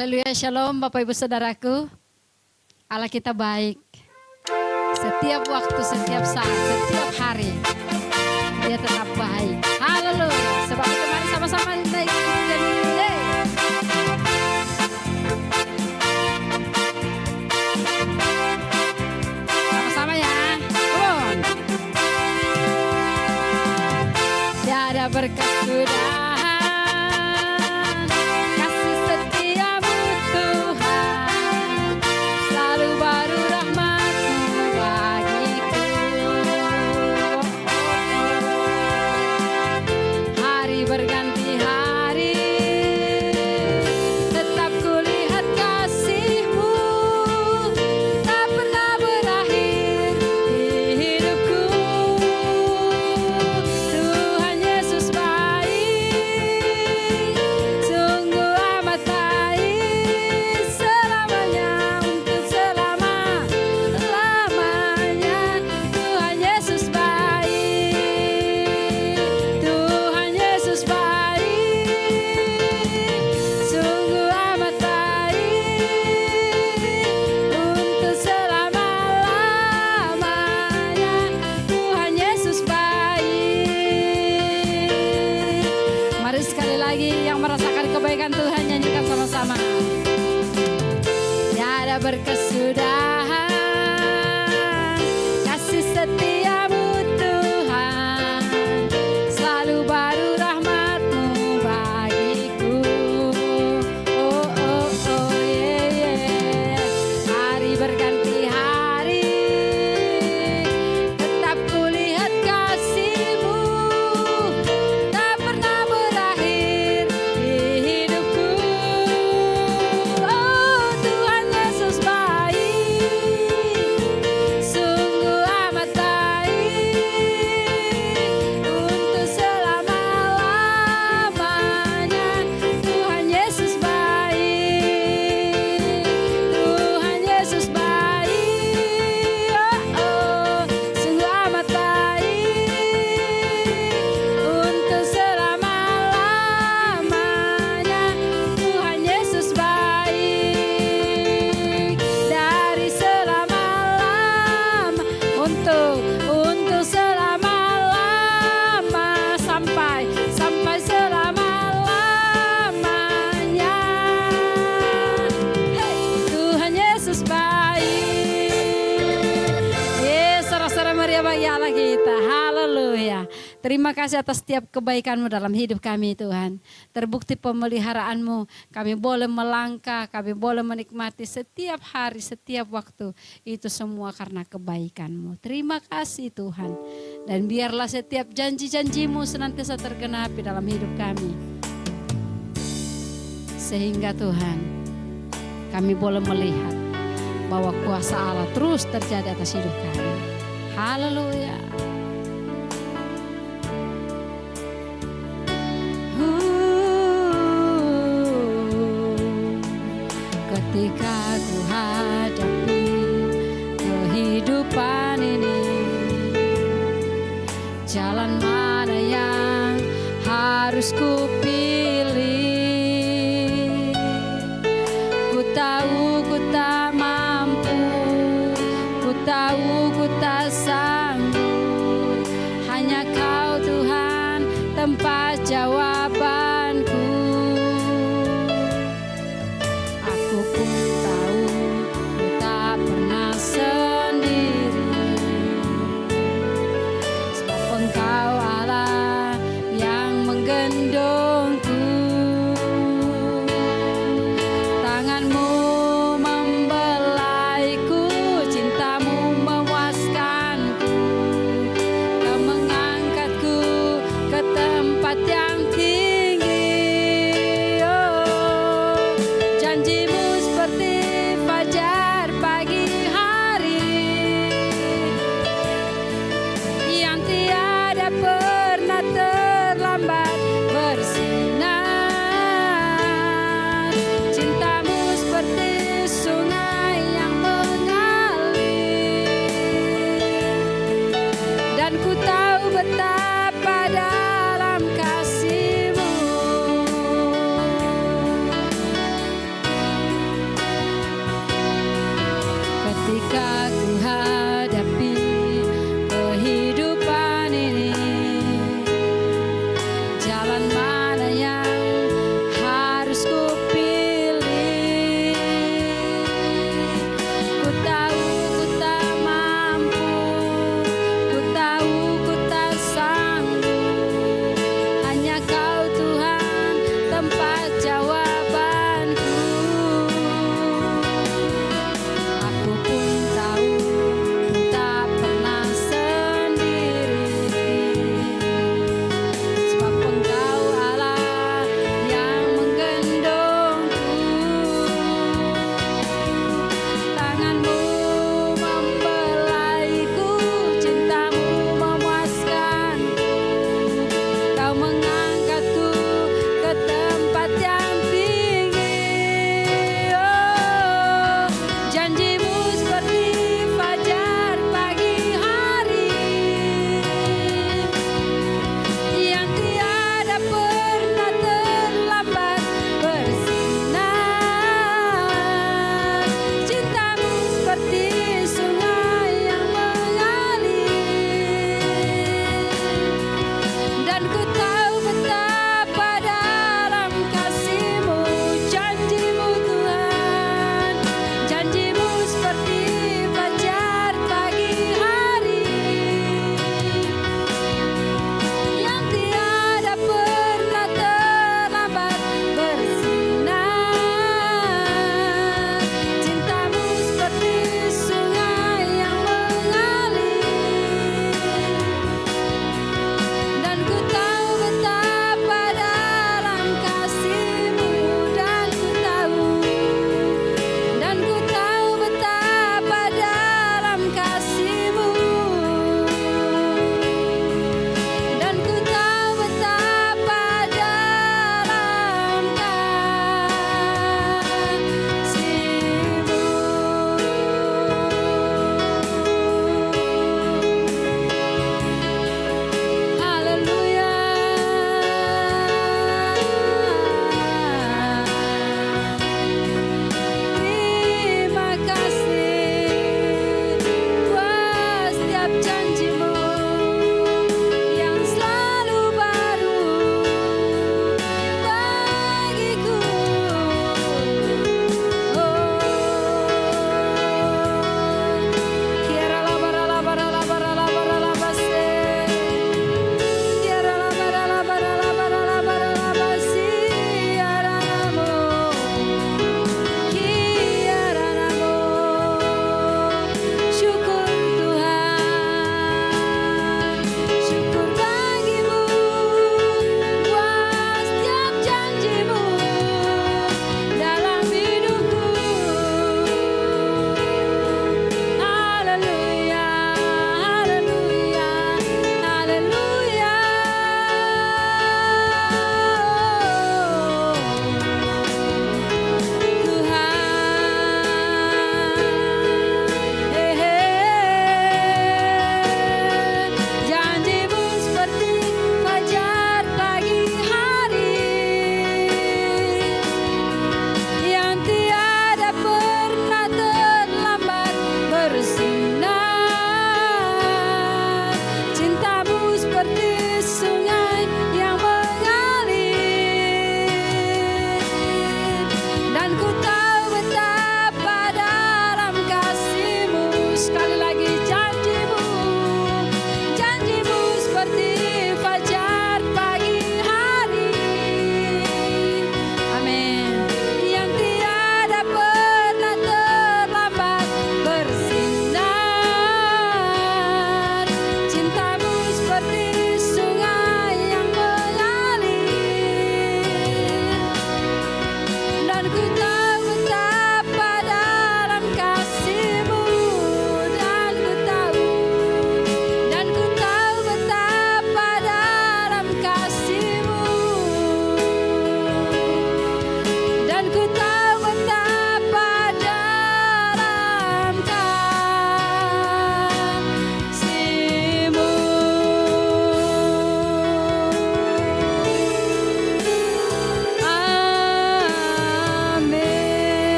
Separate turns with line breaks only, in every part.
Haleluya, shalom Bapak Ibu Saudaraku. Allah kita baik. Setiap waktu, setiap saat, setiap hari. Dia tetap baik. Haleluya. Sebab itu mari sama-sama naik. Sama-sama ya. Come on. Tiada berkat kuda. Berkesudahan kasih setiamu Tuhan, selalu baru rahmat-Mu bagiku. Oh oh oh yeah yeah. Hari berganti hari, tetap kulihat kasih-Mu, tak pernah berakhir di hidupku. Oh Tuhan Yesus kita. Haleluya. Terima kasih atas setiap kebaikan-Mu dalam hidup kami Tuhan. Terbukti pemeliharaan-Mu. Kami boleh melangkah, kami boleh menikmati setiap hari, setiap waktu. Itu semua karena kebaikan-Mu. Terima kasih Tuhan. Dan biarlah setiap janji-janji-Mu senantiasa tergenapi dalam hidup kami. Sehingga Tuhan, kami boleh melihat bahwa kuasa Allah terus terjadi atas hidup kami. Haleluya. Ketika ku hadapi kehidupan ini, jalan mana yang harus ku pilih? Ku tahu ku tak mampu, ku tahu ku tak sanggup, hanya Kau Tuhan tempat jawabanku. Aku pun tahu ku tak pernah sendiri, sebab Engkau Allah yang menggendongku. Tangan-Mu membelaiku, cinta-Mu memuaskanku. Kau mengangkatku ke tempat yang tinggi. Oh, janji-Mu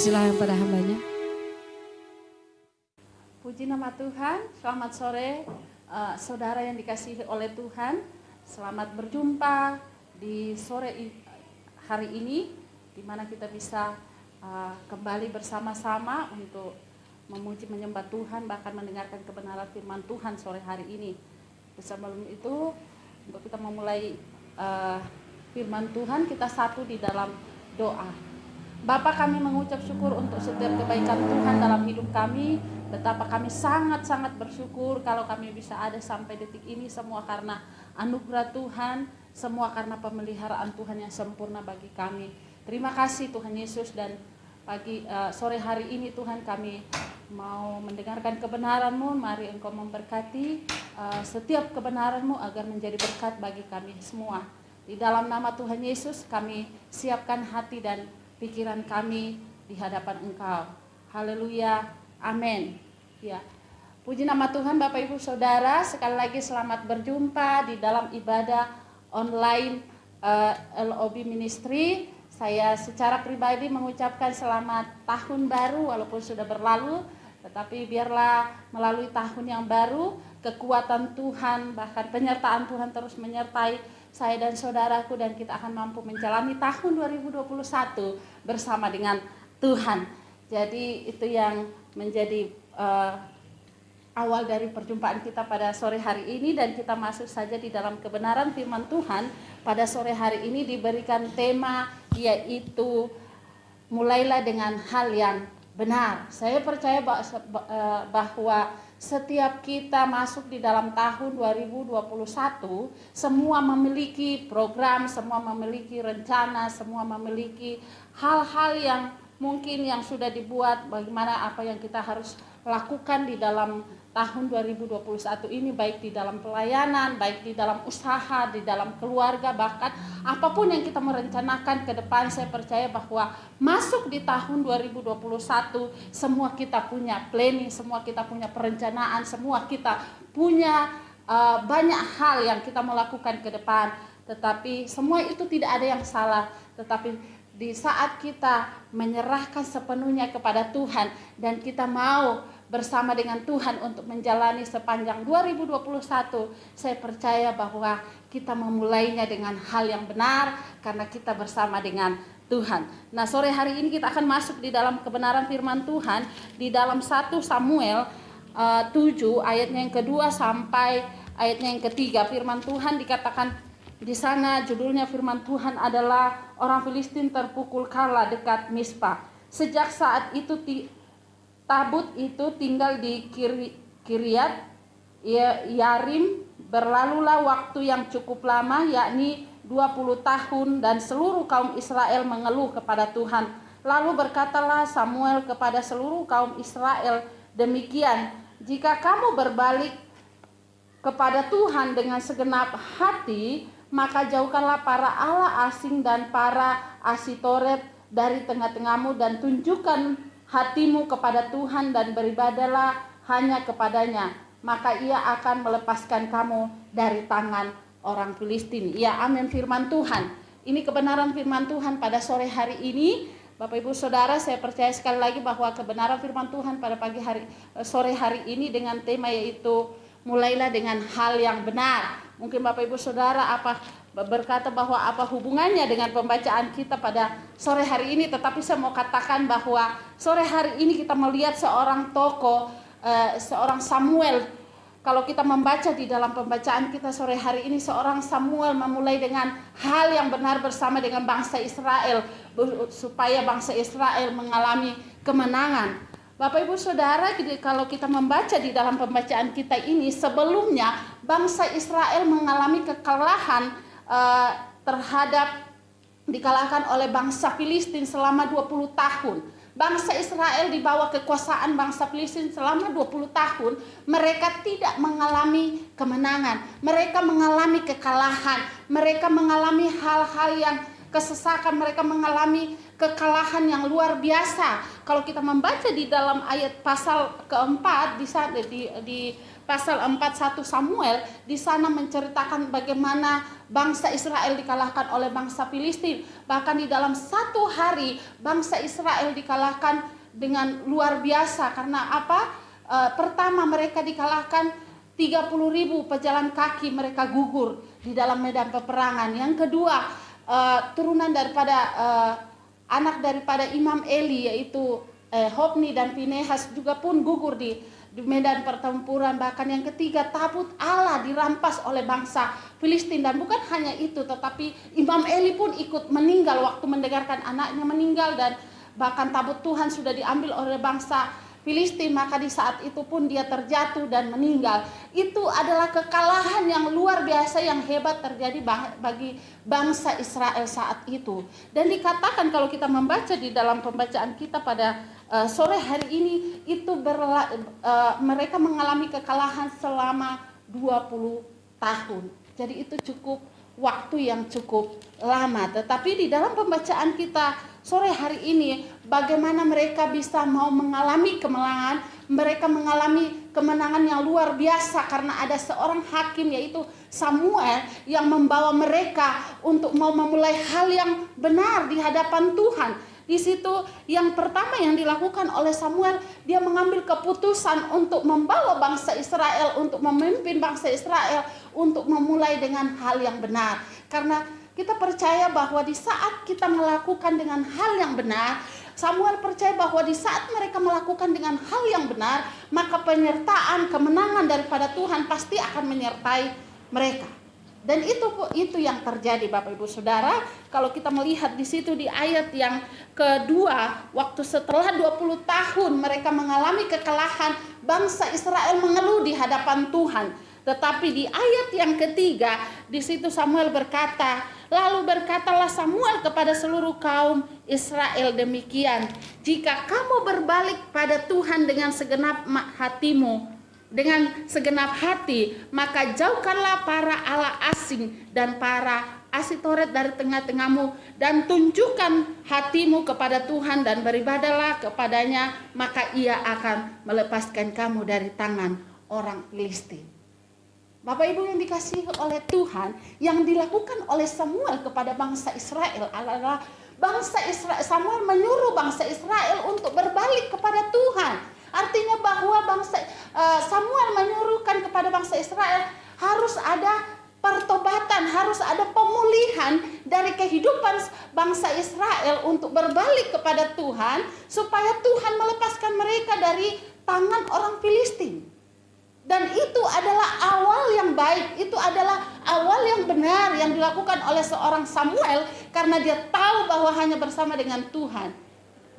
Persilahkan pada hambanya.
Puji nama Tuhan, selamat sore saudara yang dikasihi oleh Tuhan. Selamat berjumpa di sore hari ini, di mana kita bisa kembali bersama-sama untuk memuji menyembah Tuhan, bahkan mendengarkan kebenaran firman Tuhan sore hari ini. Sebelum itu, untuk kita memulai firman Tuhan, kita satu di dalam doa. Bapa, kami mengucap syukur untuk setiap kebaikan Tuhan dalam hidup kami. Betapa kami sangat-sangat bersyukur kalau kami bisa ada sampai detik ini, semua karena anugerah Tuhan, semua karena pemeliharaan Tuhan yang sempurna bagi kami. Terima kasih Tuhan Yesus, dan sore hari ini Tuhan kami mau mendengarkan kebenaran-Mu. Mari Engkau memberkati setiap kebenaran-Mu agar menjadi berkat bagi kami semua. Di dalam nama Tuhan Yesus kami siapkan hati dan pikiran kami di hadapan Engkau. Haleluya, amin. Ya, puji nama Tuhan Bapak Ibu Saudara. Sekali lagi selamat berjumpa di dalam ibadah online LOB Ministry. Saya secara pribadi mengucapkan selamat tahun baru walaupun sudah berlalu. Tetapi biarlah melalui tahun yang baru, kekuatan Tuhan bahkan penyertaan Tuhan terus menyertai saya dan saudaraku, dan kita akan mampu menjalani tahun 2021 bersama dengan Tuhan. Jadi itu yang menjadi awal dari perjumpaan kita pada sore hari ini, dan kita masuk saja di dalam kebenaran firman Tuhan. Pada sore hari ini diberikan tema yaitu mulailah dengan hal yang benar. Saya percaya bahwa setiap kita masuk di dalam tahun 2021, semua memiliki program, semua memiliki rencana, semua memiliki hal-hal yang mungkin yang sudah dibuat, bagaimana apa yang kita harus lakukan di dalam tahun 2021 ini, baik di dalam pelayanan, baik di dalam usaha, di dalam keluarga, bahkan apapun yang kita merencanakan ke depan. Saya percaya bahwa masuk di tahun 2021 semua kita punya planning, semua kita punya perencanaan, semua kita punya banyak hal yang kita mau lakukan ke depan. Tetapi semua itu tidak ada yang salah, tetapi di saat kita menyerahkan sepenuhnya kepada Tuhan dan kita mau bersama dengan Tuhan untuk menjalani sepanjang 2021, saya percaya bahwa kita memulainya dengan hal yang benar karena kita bersama dengan Tuhan. Nah, sore hari ini kita akan masuk di dalam kebenaran firman Tuhan di dalam 1 Samuel 7 ayatnya yang kedua sampai ayatnya yang ketiga. Firman Tuhan dikatakan di sana, judulnya firman Tuhan adalah orang Filistin terpukul kalah dekat Mispa. Sejak saat itu tabut itu tinggal di Kiryat Yarim. Berlalulah waktu yang cukup lama, yakni 20 tahun, dan seluruh kaum Israel mengeluh kepada Tuhan. Lalu berkatalah Samuel kepada seluruh kaum Israel, demikian, jika kamu berbalik kepada Tuhan dengan segenap hati, maka jauhkanlah para allah asing dan para Asitoret dari tengah-tengahmu, dan tunjukkan hatimu kepada Tuhan dan beribadahlah hanya kepadanya, maka ia akan melepaskan kamu dari tangan orang Filistin. Ya, amin firman Tuhan. Ini kebenaran firman Tuhan pada sore hari ini. Bapak Ibu Saudara, saya percaya sekali lagi bahwa kebenaran firman Tuhan pada sore hari ini dengan tema yaitu mulailah dengan hal yang benar. Mungkin Bapak Ibu Saudara berkata bahwa apa hubungannya dengan pembacaan kita pada sore hari ini, tetapi saya mau katakan bahwa sore hari ini kita melihat seorang tokoh, seorang Samuel. Kalau kita membaca di dalam pembacaan kita sore hari ini, seorang Samuel memulai dengan hal yang benar bersama dengan bangsa Israel, supaya bangsa Israel mengalami kemenangan. Bapak Ibu Saudara, kalau kita membaca di dalam pembacaan kita ini, sebelumnya bangsa Israel mengalami kekalahan dikalahkan oleh bangsa Filistin selama 20 tahun. Bangsa Israel di bawah kekuasaan bangsa Filistin selama 20 tahun, mereka tidak mengalami kemenangan. Mereka mengalami kekalahan. Mereka mengalami hal-hal kesesakan, mereka mengalami kekalahan yang luar biasa. Kalau kita membaca di dalam ayat pasal keempat di pasal 4 1 Samuel, di sana menceritakan bagaimana bangsa Israel dikalahkan oleh bangsa Filistin. Bahkan di dalam satu hari bangsa Israel dikalahkan dengan luar biasa. Karena apa? Pertama, mereka dikalahkan 30.000 pejalan kaki, mereka gugur di dalam medan peperangan. Yang kedua, turunan daripada anak daripada Imam Eli, yaitu Hofni dan Pinehas juga pun gugur di medan pertempuran. Bahkan yang ketiga, tabut Allah dirampas oleh bangsa Filistin. Dan bukan hanya itu, tetapi Imam Eli pun ikut meninggal waktu mendengarkan anaknya meninggal, dan bahkan tabut Tuhan sudah diambil oleh bangsa Filistin. Maka di saat itu pun dia terjatuh dan meninggal. Itu adalah kekalahan yang luar biasa, yang hebat terjadi bagi bangsa Israel saat itu. Dan dikatakan kalau kita membaca di dalam pembacaan kita pada sore hari ini, itu mereka mengalami kekalahan selama 20 tahun. Jadi itu cukup waktu yang cukup lama. Tetapi di dalam pembacaan kita sore hari ini, bagaimana mereka bisa mau mengalami kemenangan. Mereka mengalami kemenangan yang luar biasa karena ada seorang hakim, yaitu Samuel, yang membawa mereka untuk mau memulai hal yang benar di hadapan Tuhan. Di situ yang pertama yang dilakukan oleh Samuel, dia mengambil keputusan untuk membawa bangsa Israel, untuk memimpin bangsa Israel untuk memulai dengan hal yang benar. Karena kita percaya bahwa di saat kita melakukan dengan hal yang benar, Samuel percaya bahwa di saat mereka melakukan dengan hal yang benar, maka penyertaan kemenangan daripada Tuhan pasti akan menyertai mereka. Dan itu yang terjadi, Bapak Ibu Saudara. Kalau kita melihat di situ di ayat yang kedua, waktu setelah 20 tahun mereka mengalami kekalahan, bangsa Israel mengeluh di hadapan Tuhan. Tetapi di ayat yang ketiga, di situ Samuel berkata, lalu berkatalah Samuel kepada seluruh kaum Israel demikian, jika kamu berbalik pada Tuhan dengan segenap hatimu, dengan segenap hati, maka jauhkanlah para allah asing dan para Asitoret dari tengah-tengahmu, dan tunjukkan hatimu kepada Tuhan dan beribadahlah kepadanya, maka ia akan melepaskan kamu dari tangan orang Filistin. Bapak Ibu yang dikasihi oleh Tuhan, yang dilakukan oleh Samuel kepada bangsa Israel adalah bangsa Israel. Samuel menyuruh bangsa Israel untuk berbalik kepada Tuhan. Artinya bahwa Samuel menyuruhkan kepada bangsa Israel harus ada pertobatan, harus ada pemulihan dari kehidupan bangsa Israel untuk berbalik kepada Tuhan, supaya Tuhan melepaskan mereka dari tangan orang Filistin. Dan itu adalah awal yang baik, itu adalah awal yang benar yang dilakukan oleh seorang Samuel, karena dia tahu bahwa hanya bersama dengan Tuhan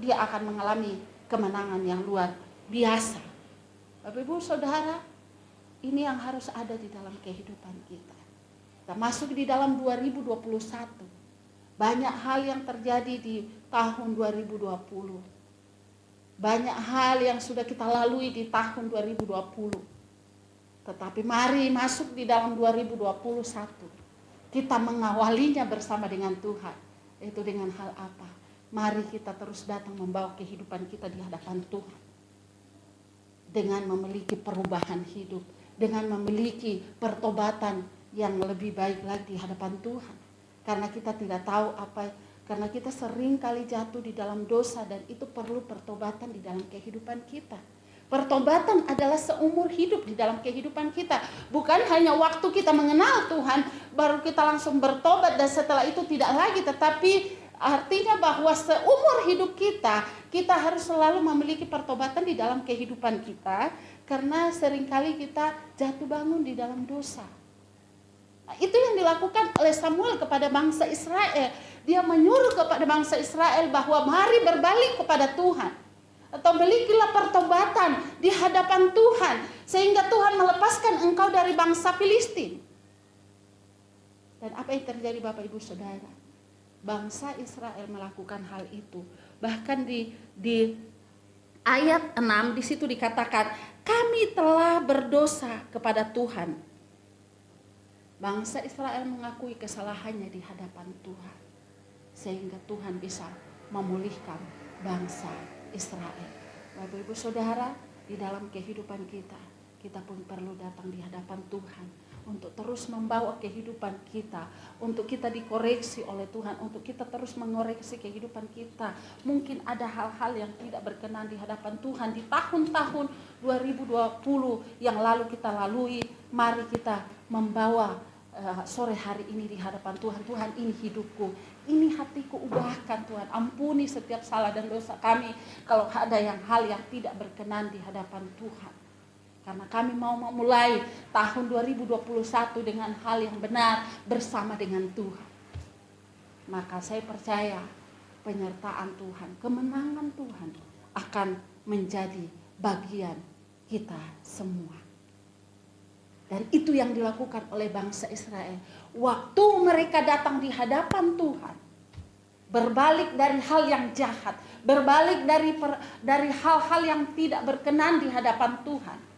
dia akan mengalami kemenangan yang luar biasa. Bapak Ibu Saudara, ini yang harus ada di dalam kehidupan kita. Kita masuk di dalam 2021. Banyak hal yang terjadi di tahun 2020. Banyak hal yang sudah kita lalui di tahun 2020. Tetapi mari masuk di dalam 2021. Kita mengawalinya bersama dengan Tuhan. Itu dengan hal apa? Mari kita terus datang membawa kehidupan kita di hadapan Tuhan. Dengan memiliki perubahan hidup, dengan memiliki pertobatan yang lebih baik lagi di hadapan Tuhan. Karena kita tidak tahu karena kita sering kali jatuh di dalam dosa, dan itu perlu pertobatan di dalam kehidupan kita. Pertobatan adalah seumur hidup di dalam kehidupan kita. Bukan hanya waktu kita mengenal Tuhan baru kita langsung bertobat dan setelah itu tidak lagi, tetapi artinya bahwa seumur hidup kita harus selalu memiliki pertobatan di dalam kehidupan kita, karena seringkali kita jatuh bangun di dalam dosa. Nah, itu yang dilakukan oleh Samuel kepada bangsa Israel. Dia menyuruh kepada bangsa Israel bahwa mari berbalik kepada Tuhan, atau milikilah pertobatan di hadapan Tuhan, sehingga Tuhan melepaskan engkau dari bangsa Filistin. Dan apa yang terjadi, Bapak Ibu Saudara? Bangsa Israel melakukan hal itu. Bahkan di ayat 6 di situ dikatakan, kami telah berdosa kepada Tuhan. Bangsa Israel mengakui kesalahannya di hadapan Tuhan. sehingga Tuhan bisa memulihkan bangsa Israel. Bapak Ibu Saudara, di dalam kehidupan kita pun perlu datang di hadapan Tuhan untuk terus membawa kehidupan kita, untuk kita dikoreksi oleh Tuhan, untuk kita terus mengoreksi kehidupan kita. Mungkin ada hal-hal yang tidak berkenan di hadapan Tuhan di tahun-tahun 2020 yang lalu kita lalui. Mari kita membawa sore hari ini di hadapan Tuhan. Tuhan, ini hidupku, ini hatiku, ubahkan Tuhan. Ampuni setiap salah dan dosa kami kalau ada hal yang tidak berkenan di hadapan Tuhan. Karena kami mau memulai tahun 2021 dengan hal yang benar bersama dengan Tuhan. Maka saya percaya penyertaan Tuhan, kemenangan Tuhan akan menjadi bagian kita semua. Dan itu yang dilakukan oleh bangsa Israel. Waktu mereka datang di hadapan Tuhan, berbalik dari hal yang jahat, berbalik dari hal-hal yang tidak berkenan di hadapan Tuhan.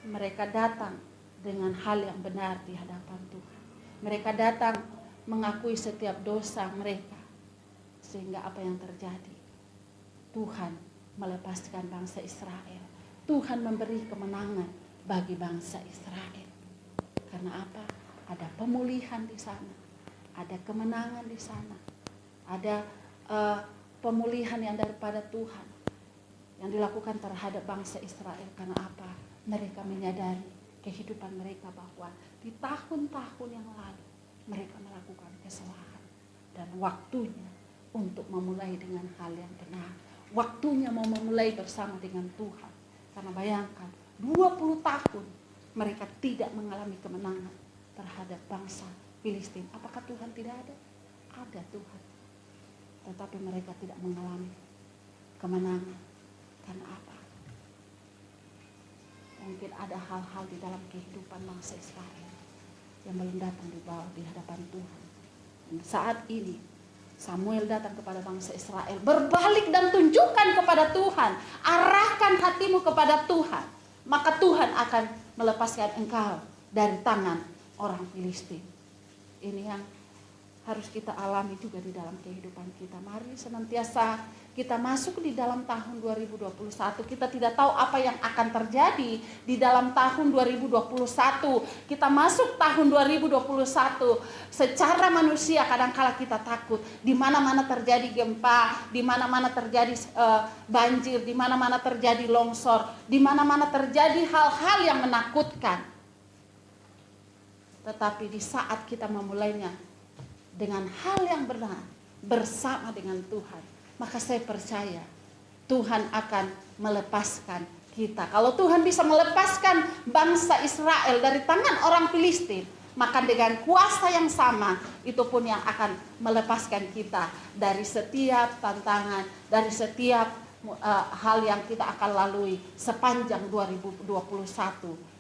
Mereka datang dengan hal yang benar di hadapan Tuhan. Mereka datang mengakui setiap dosa mereka. Sehingga apa yang terjadi? Tuhan melepaskan bangsa Israel. Tuhan memberi kemenangan bagi bangsa Israel. Karena apa? Ada pemulihan di sana. Ada kemenangan di sana. Ada pemulihan yang daripada Tuhan yang dilakukan terhadap bangsa Israel. Karena apa? Mereka menyadari kehidupan mereka bahwa di tahun-tahun yang lalu mereka melakukan kesalahan. Dan waktunya untuk memulai dengan hal yang benar. Waktunya mau memulai bersama dengan Tuhan. Karena bayangkan 20 tahun mereka tidak mengalami kemenangan terhadap bangsa Filistin. Apakah Tuhan tidak ada? Ada Tuhan. Tetapi mereka tidak mengalami kemenangan. Karena apa? Mungkin ada hal-hal di dalam kehidupan bangsa Israel yang belum datang dibawa di hadapan Tuhan. Dan saat ini Samuel datang kepada bangsa Israel, berbalik dan tunjukkan kepada Tuhan, arahkan hatimu kepada Tuhan, maka Tuhan akan melepaskan engkau dari tangan orang Filistin. Ini yang harus kita alami juga di dalam kehidupan kita. Mari senantiasa kita masuk di dalam tahun 2021. Kita tidak tahu apa yang akan terjadi di dalam tahun 2021. Kita masuk tahun 2021. Secara manusia kadang-kala kita takut. Di mana-mana terjadi gempa, di mana-mana terjadi banjir, di mana-mana terjadi longsor, di mana-mana terjadi hal-hal yang menakutkan. Tetapi di saat kita memulainya dengan hal yang benar bersama dengan Tuhan, maka saya percaya Tuhan akan melepaskan kita. Kalau Tuhan bisa melepaskan bangsa Israel dari tangan orang Filistin, maka dengan kuasa yang sama itu pun yang akan melepaskan kita dari setiap tantangan, dari setiap hal yang kita akan lalui sepanjang 2021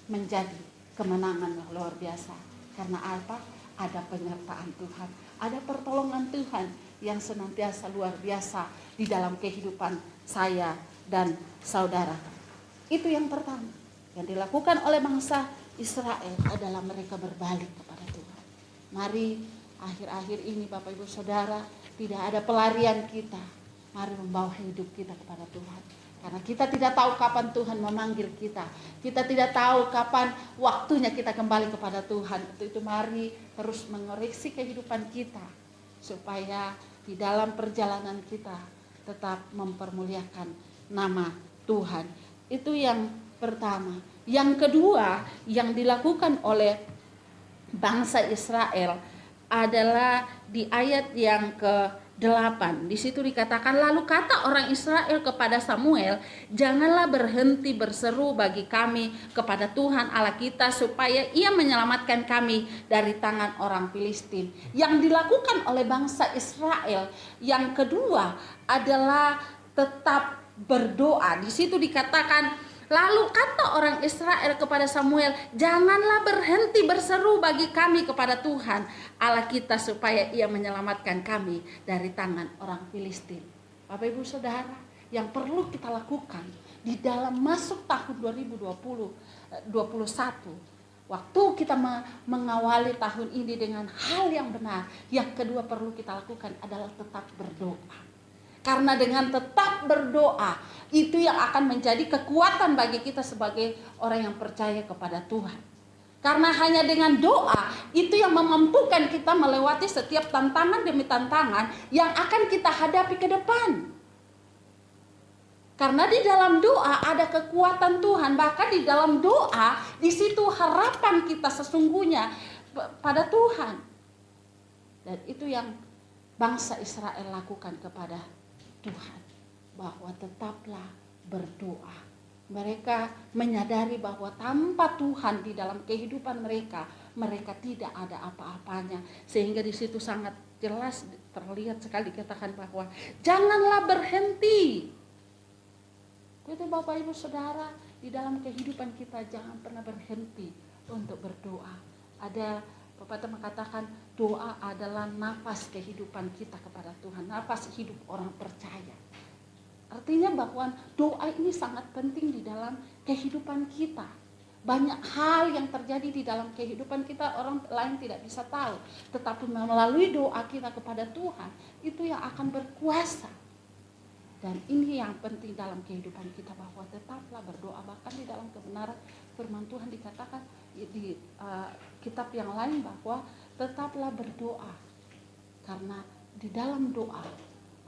menjadi kemenangan yang luar biasa. Karena apa? Ada penyertaan Tuhan, ada pertolongan Tuhan yang senantiasa luar biasa di dalam kehidupan saya dan saudara. Itu yang pertama yang dilakukan oleh bangsa Israel adalah mereka berbalik kepada Tuhan. Mari akhir-akhir ini Bapak Ibu Saudara, tidak ada pelarian kita. Mari membawa hidup kita kepada Tuhan. Karena kita tidak tahu kapan Tuhan memanggil kita. Kita tidak tahu kapan waktunya kita kembali kepada Tuhan. Untuk itu mari terus mengoreksi kehidupan kita. Supaya di dalam perjalanan kita tetap mempermuliakan nama Tuhan. Itu yang pertama. Yang kedua yang dilakukan oleh bangsa Israel adalah di ayat yang ke-8. Di situ dikatakan, lalu kata orang Israel kepada Samuel, janganlah berhenti berseru bagi kami kepada Tuhan Allah kita supaya ia menyelamatkan kami dari tangan orang Filistin. Yang dilakukan oleh bangsa Israel yang kedua adalah tetap berdoa. Di situ dikatakan, lalu kata orang Israel kepada Samuel, janganlah berhenti berseru bagi kami kepada Tuhan Allah kita supaya ia menyelamatkan kami dari tangan orang Filistin. Bapak Ibu Saudara, yang perlu kita lakukan di dalam masuk tahun 2021 Waktu kita mengawali tahun ini dengan hal yang benar, yang kedua perlu kita lakukan adalah tetap berdoa. Karena dengan tetap berdoa, itu yang akan menjadi kekuatan bagi kita sebagai orang yang percaya kepada Tuhan. Karena hanya dengan doa, itu yang memampukan kita melewati setiap tantangan demi tantangan yang akan kita hadapi ke depan. Karena di dalam doa ada kekuatan Tuhan, bahkan di dalam doa di situ harapan kita sesungguhnya pada Tuhan. Dan itu yang bangsa Israel lakukan kepada Tuhan, bahwa tetaplah berdoa. Mereka menyadari bahwa tanpa Tuhan di dalam kehidupan mereka, mereka tidak ada apa-apanya. Sehingga di situ sangat jelas terlihat sekali dikatakan bahwa janganlah berhenti. Itu Bapak Ibu Saudara, di dalam kehidupan kita jangan pernah berhenti untuk berdoa. Ada pepatah mengatakan doa adalah napas kehidupan kita kepada Tuhan, napas hidup orang percaya. Artinya bahwa doa ini sangat penting di dalam kehidupan kita. Banyak hal yang terjadi di dalam kehidupan kita orang lain tidak bisa tahu, tetapi melalui doa kita kepada Tuhan itu yang akan berkuasa. Dan ini yang penting dalam kehidupan kita, bahwa tetaplah berdoa. Bahkan di dalam kebenaran firman Tuhan dikatakan di kitab yang lain bahwa tetaplah berdoa. Karena di dalam doa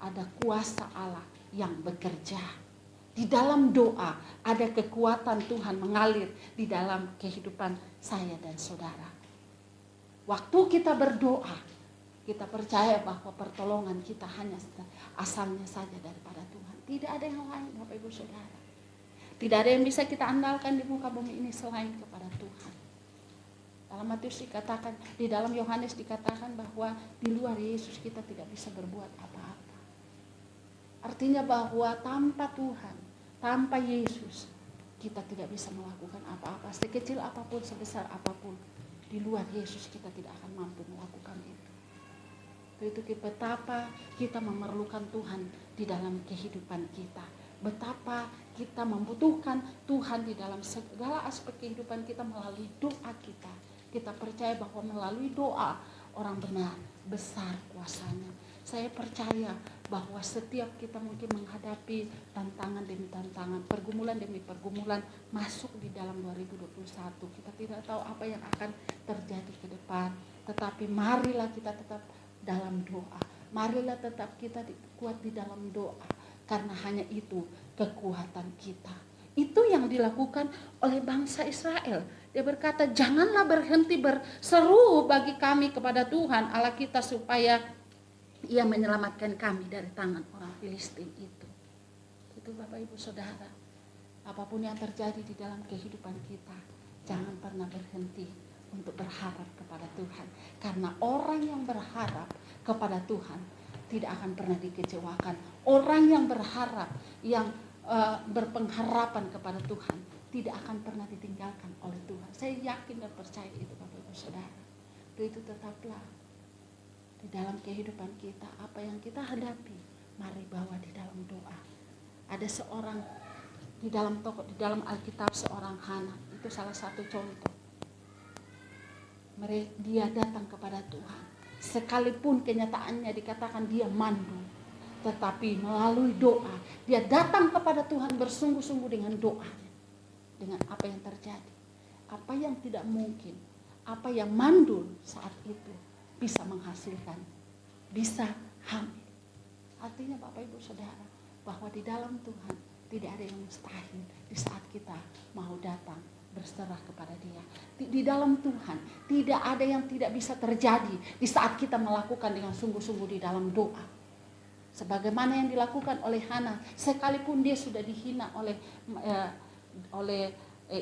ada kuasa Allah yang bekerja. Di dalam doa ada kekuatan Tuhan mengalir di dalam kehidupan saya dan saudara. Waktu kita berdoa, kita percaya bahwa pertolongan kita hanya asalnya saja daripada Tuhan. Tidak ada yang lain Bapak Ibu Saudara. Tidak ada yang bisa kita andalkan di muka bumi ini selain kepada Tuhan. Dalam Matius dikatakan, di dalam Yohanes dikatakan bahwa di luar Yesus kita tidak bisa berbuat apa-apa. Artinya bahwa tanpa Tuhan, tanpa Yesus, kita tidak bisa melakukan apa-apa. Sekecil apapun, sebesar apapun, di luar Yesus kita tidak akan mampu melakukan itu. Itu betapa kita memerlukan Tuhan di dalam kehidupan kita. Betapa kita membutuhkan Tuhan di dalam segala aspek kehidupan kita melalui doa kita. Kita percaya bahwa melalui doa orang benar besar kuasanya. Saya percaya bahwa setiap kita mungkin menghadapi tantangan demi tantangan, pergumulan demi pergumulan masuk di dalam 2021. Kita tidak tahu apa yang akan terjadi ke depan. Tetapi marilah kita tetap dalam doa. Marilah tetap kita kuat di dalam doa. Karena hanya itu kekuatan kita. Itu yang dilakukan oleh bangsa Israel. Dia berkata, janganlah berhenti berseru bagi kami kepada Tuhan Allah kita supaya Ia menyelamatkan kami dari tangan orang Filistin itu. Itu Bapak Ibu Saudara. Apapun yang terjadi di dalam kehidupan kita, jangan pernah berhenti untuk berharap kepada Tuhan. Karena orang yang berharap kepada Tuhan tidak akan pernah dikecewakan. Orang yang berharap, yang berpengharapan kepada Tuhan tidak akan pernah ditinggalkan oleh Tuhan. Saya yakin dan percaya itu Bapak Ibu Saudara. Itu tetaplah di dalam kehidupan kita, apa yang kita hadapi, mari bawa di dalam doa. Ada seorang di dalam Alkitab, seorang Hana, itu salah satu contoh. Dia datang kepada Tuhan. Sekalipun kenyataannya dikatakan dia mandul, tetapi melalui doa dia datang kepada Tuhan bersungguh-sungguh dengan doa. Dengan apa yang terjadi, apa yang tidak mungkin, apa yang mandul saat itu bisa menghasilkan, bisa hamil. Artinya Bapak Ibu Saudara, bahwa di dalam Tuhan tidak ada yang mustahil di saat kita mau datang berserah kepada Dia. Di dalam Tuhan tidak ada yang tidak bisa terjadi di saat kita melakukan dengan sungguh-sungguh di dalam doa. Sebagaimana yang dilakukan oleh Hana, sekalipun dia sudah dihina oleh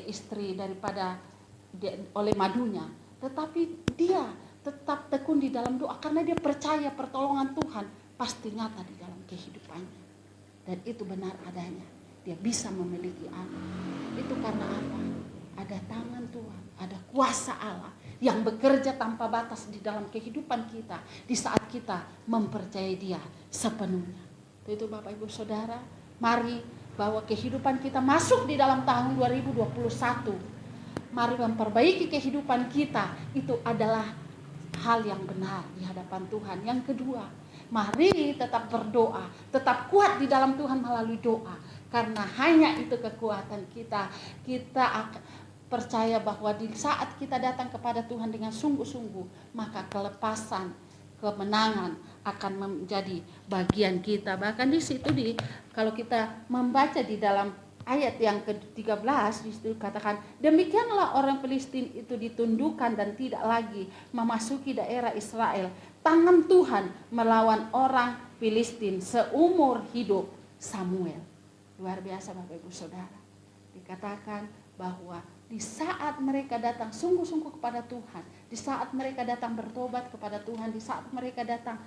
istri daripada oleh madunya, tetapi dia tetap tekun di dalam doa karena dia percaya pertolongan Tuhan pasti nyata di dalam kehidupannya. Dan itu benar adanya. Dia bisa memiliki anak. Itu karena apa? Ada tangan Tuhan, ada kuasa Allah yang bekerja tanpa batas di dalam kehidupan kita di saat kita mempercayai Dia sepenuhnya. Itu Bapak Ibu Saudara, mari bawa kehidupan kita masuk di dalam tahun 2021. mari memperbaiki kehidupan kita, itu adalah hal yang benar di hadapan Tuhan. Yang kedua, mari tetap berdoa, tetap kuat di dalam Tuhan melalui doa. Karena hanya itu kekuatan kita. Kita akan percaya bahwa di saat kita datang kepada Tuhan dengan sungguh-sungguh, maka kelepasan, kemenangan akan menjadi bagian kita. Bahkan di situ kalau kita membaca di dalam ayat yang ke-13 di situ katakan, demikianlah orang Filistin itu ditundukkan dan tidak lagi memasuki daerah Israel. Tangan Tuhan melawan orang Filistin seumur hidup Samuel. Luar biasa Bapak Ibu Saudara. Dikatakan bahwa di saat mereka datang sungguh-sungguh kepada Tuhan, di saat mereka datang bertobat kepada Tuhan, di saat mereka datang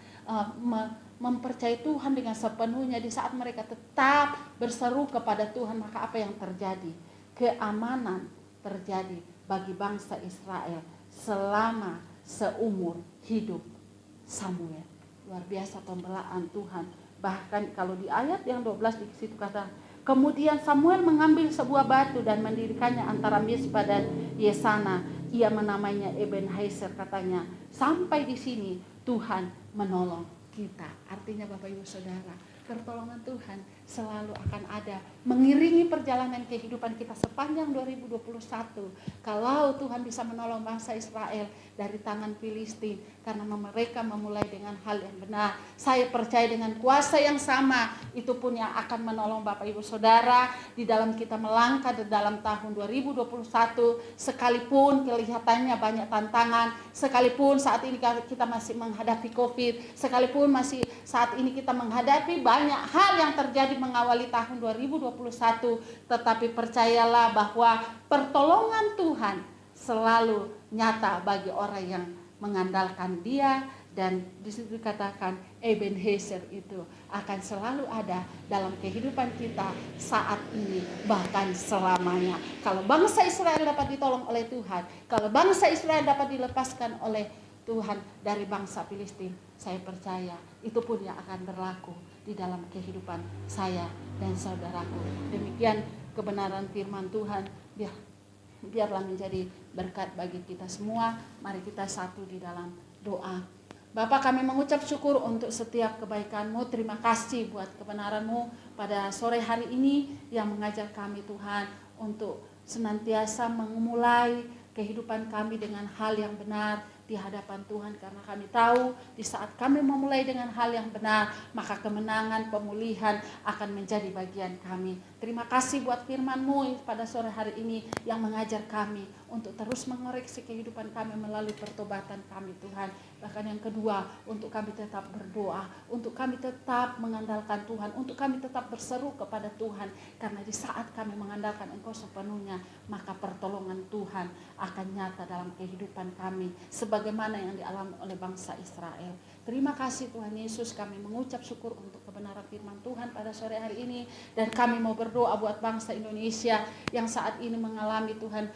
mempercayai Tuhan dengan sepenuhnya, di saat mereka tetap berseru kepada Tuhan, maka apa yang terjadi? Keamanan terjadi bagi bangsa Israel selama seumur hidup Samuel. Luar biasa pembelaan Tuhan. Bahkan kalau di ayat yang 12 di situ kata, kemudian Samuel mengambil sebuah batu dan mendirikannya antara Mispa dan Yesana. Ia menamainya Ebenezer, katanya, sampai di sini Tuhan menolong kita. Artinya Bapak Ibu Saudara, pertolongan Tuhan selalu akan ada mengiringi perjalanan kehidupan kita sepanjang 2021. Kalau Tuhan bisa menolong bangsa Israel dari tangan Filistin karena mereka memulai dengan hal yang benar, saya percaya dengan kuasa yang sama itu pun yang akan menolong Bapak Ibu Saudara di dalam kita melangkah di dalam tahun 2021. Sekalipun kelihatannya banyak tantangan, sekalipun saat ini kita masih menghadapi COVID, sekalipun masih saat ini kita menghadapi banyak hal yang terjadi mengawali tahun 2021, tetapi percayalah bahwa pertolongan Tuhan selalu nyata bagi orang yang mengandalkan Dia, dan di situ dikatakan Ebenezer itu akan selalu ada dalam kehidupan kita saat ini bahkan selamanya. Kalau bangsa Israel dapat ditolong oleh Tuhan, kalau bangsa Israel dapat dilepaskan oleh Tuhan dari bangsa Filistin, saya percaya itu pun yang akan berlaku di dalam kehidupan saya dan saudaraku. Demikian kebenaran firman Tuhan, biarlah menjadi berkat bagi kita semua. Mari kita satu di dalam doa. Bapa, kami mengucap syukur untuk setiap kebaikan-Mu. Terima kasih buat kebenaran-Mu pada sore hari ini yang mengajar kami Tuhan untuk senantiasa memulai kehidupan kami dengan hal yang benar di hadapan Tuhan, karena kami tahu di saat kami memulai dengan hal yang benar, maka kemenangan, pemulihan akan menjadi bagian kami. Terima kasih buat firman-Mu pada sore hari ini yang mengajar kami untuk terus mengoreksi kehidupan kami melalui pertobatan kami Tuhan. Bahkan yang kedua, untuk kami tetap berdoa, untuk kami tetap mengandalkan Tuhan, untuk kami tetap berseru kepada Tuhan, karena di saat kami mengandalkan Engkau sepenuhnya, maka pertolongan Tuhan akan nyata dalam kehidupan kami sebagaimana yang dialami oleh bangsa Israel. Terima kasih Tuhan Yesus, kami mengucap syukur untuk kebenaran firman Tuhan pada sore hari ini, dan kami mau berdoa buat bangsa Indonesia yang saat ini mengalami Tuhan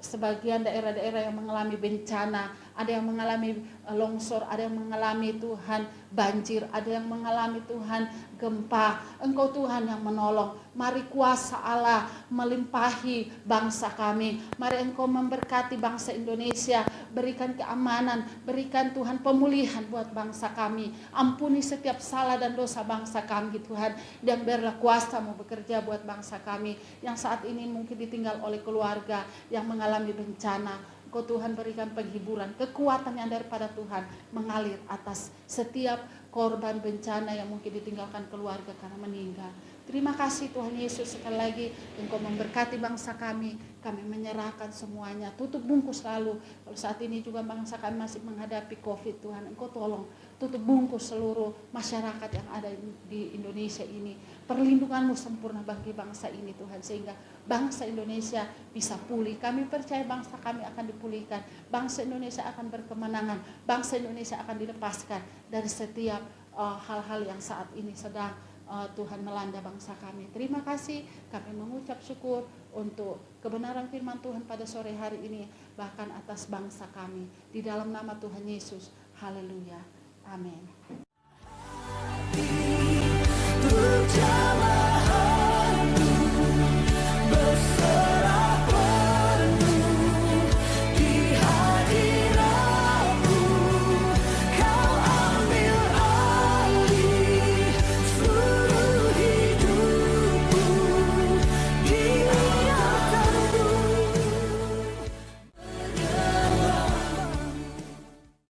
sebagian daerah-daerah yang mengalami bencana, ada yang mengalami longsor, ada yang mengalami Tuhan banjir, ada yang mengalami Tuhan gempa. Engkau Tuhan yang menolong. Mari kuasa Allah melimpahi bangsa kami. Mari Engkau memberkati bangsa Indonesia, berikan keamanan, berikan Tuhan pemulihan buat bangsa kami. Ampuni setiap salah dan dosa bangsa kami Tuhan, dan biarlah kuasa-Mu bekerja buat bangsa kami yang saat ini mungkin ditinggal oleh keluarga yang mengalami bencana. Engkau Tuhan berikan penghiburan, kekuatan yang daripada Tuhan mengalir atas setiap korban bencana yang mungkin ditinggalkan keluarga karena meninggal. Terima kasih Tuhan Yesus, sekali lagi Engkau memberkati bangsa kami menyerahkan semuanya, tutup bungkus lalu. Kalau saat ini juga bangsa kami masih menghadapi COVID, Tuhan Engkau tolong tutup bungkus seluruh masyarakat yang ada di Indonesia ini. Perlindungan-Mu sempurna bagi bangsa ini Tuhan, sehingga bangsa Indonesia bisa pulih. Kami percaya bangsa kami akan dipulihkan, bangsa Indonesia akan berkemenangan, bangsa Indonesia akan dilepaskan dari setiap hal-hal yang saat ini sedang Tuhan melanda bangsa kami. Terima kasih, kami mengucap syukur untuk kebenaran firman Tuhan pada sore hari ini, bahkan atas bangsa kami. Di dalam nama Tuhan Yesus, haleluya, amin.